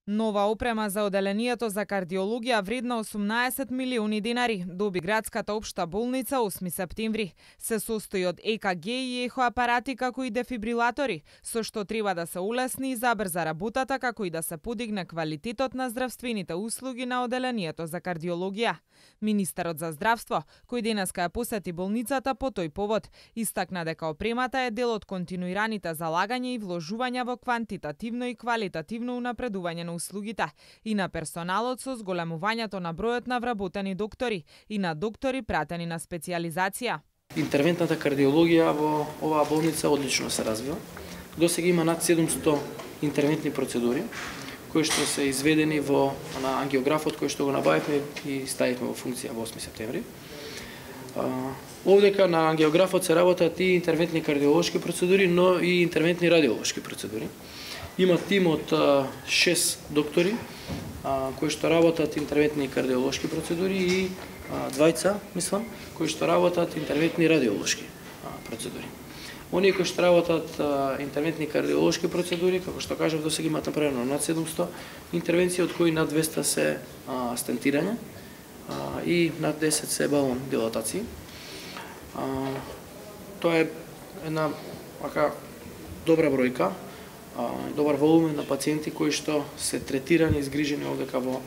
Нова опрема за оделението за кардиологија вредна 18 милиони денари доби градската општа болница 8 септември. Се состои од ЕКГ и ехо апарати како и дефибрилатори, со што треба да се улесни и забрза работата како и да се подигне квалитетот на здравствените услуги на оделението за кардиологија. Министерот за здравство, кој денеска ја посети болницата по тој повод, истакна дека опремата е дел од континуираните залагања и вложувања во квантитативно и квалитативно унапредување на услугите и на персоналот со зголемувањето на бројот на вработени доктори и на доктори пратени на специјализација. Интервентната кардиологија во оваа болница одлично се развива. Досега има над 700 интервентни процедури кои што се изведени на ангиографот кој што го набавивме и ставивме во функција во 8 септември. Овдека на ангиографот се работат и интервентни кардиолошки процедури, но и интервентни радиолошки процедури. Има тим од 6 доктори кои што работат интервентни кардиолошки процедури и двајца, мислам, кои што работат интервентни радиолошки процедури. Оние кои што работат интервентни кардиолошки процедури, како што кажав, досега имаат направено над 700 интервенции, од кои над 200 се стентирање и над 10 се балон дилатации. Тоа е една добра бројка, добар волумен на пациенти кои што се третирани и изгрижени овдека во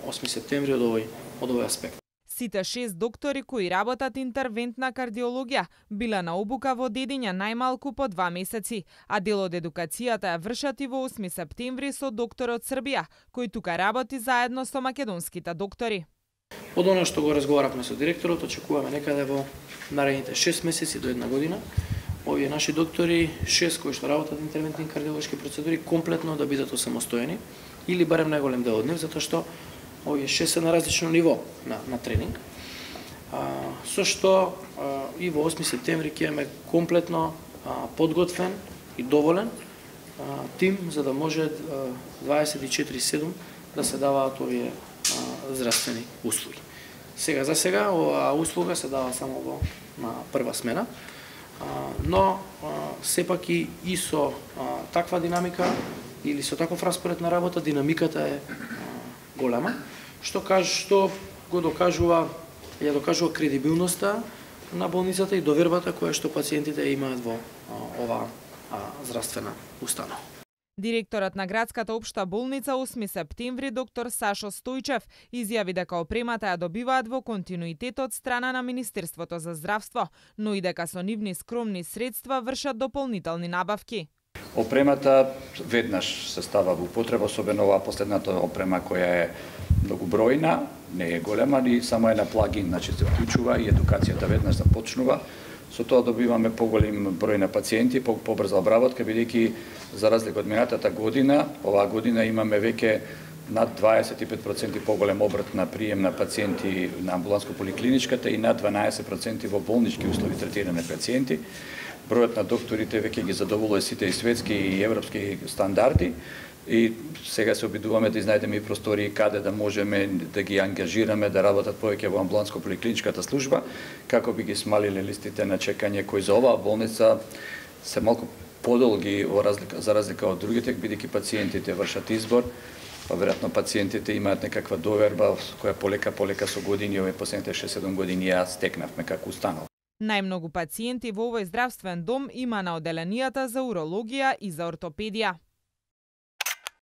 8 септември од овој аспект. Сите 6 доктори кои работат интервентна кардиологија биле на обука во Дедиња најмалку по 2 месеци, а дел од едукацијата ја вршат и во 8 септември со доктор од Србија, кој тука работи заедно со македонските доктори. Од она што го разговаравме со директорот, очекуваме некаде во наредните 6 месеци до 1 година, овие наши доктори, 6 кои што работат интервентни кардиолошки процедури, комплетно да бидат осамостоени, или барем најголем дел од нив, затоа што овие 6 се на различно ниво на тренинг. Со што и во 8 септември ќе имаме комплетно подготвен и доволен тим за да може 24/7 да се даваат овие здравствени услуги. За сега оваа услуга се дава само на прва смена, но сепак и со таква динамика или со таков распоред на работа, динамиката е голема, што го докажува кредибилноста на болницата и довербата која што пациентите имаат во оваа здравствена установа. Директорот на градската општа болница 8 септември доктор Сашо Стојчев изјави дека опремата ја добиваат во континуитет од страна на Министерството за здравство, но и дека со нивни скромни средства вршат дополнителни набавки. Опремата веднаш се става во употреба, особено оваа последната опрема која е многу бројна, не е голема, ни само е на плагин, значи се вклучува и едукацијата веднаш започнува. Со тоа добиваме поголем број на пациенти, побрза обработка, бидејќи за разлика од минатата година, оваа година имаме веќе над 25% поголем обрт на прием на пациенти на амбуланско-поликлиничката и над 12% во болнички услови третирани пациенти. Бројот на докторите веќе ги задоволува сите и светски и европски стандарди и сега се обидуваме да изнајдеме и простори каде да можеме да ги ангажираме да работат повеќе во амбуланско-поликлиничката служба, како би ги смалиле листите на чекање кои за оваа болница се малку подолги за разлика од другите, бидејќи пациентите вршат избор, па веројатно пациентите имаат некаква доверба која полека со години, овие последните 6-7 години ја стекнавме како установа. Најмногу пациенти во овој здравствен дом има на оделенијата за урологија и за ортопедија.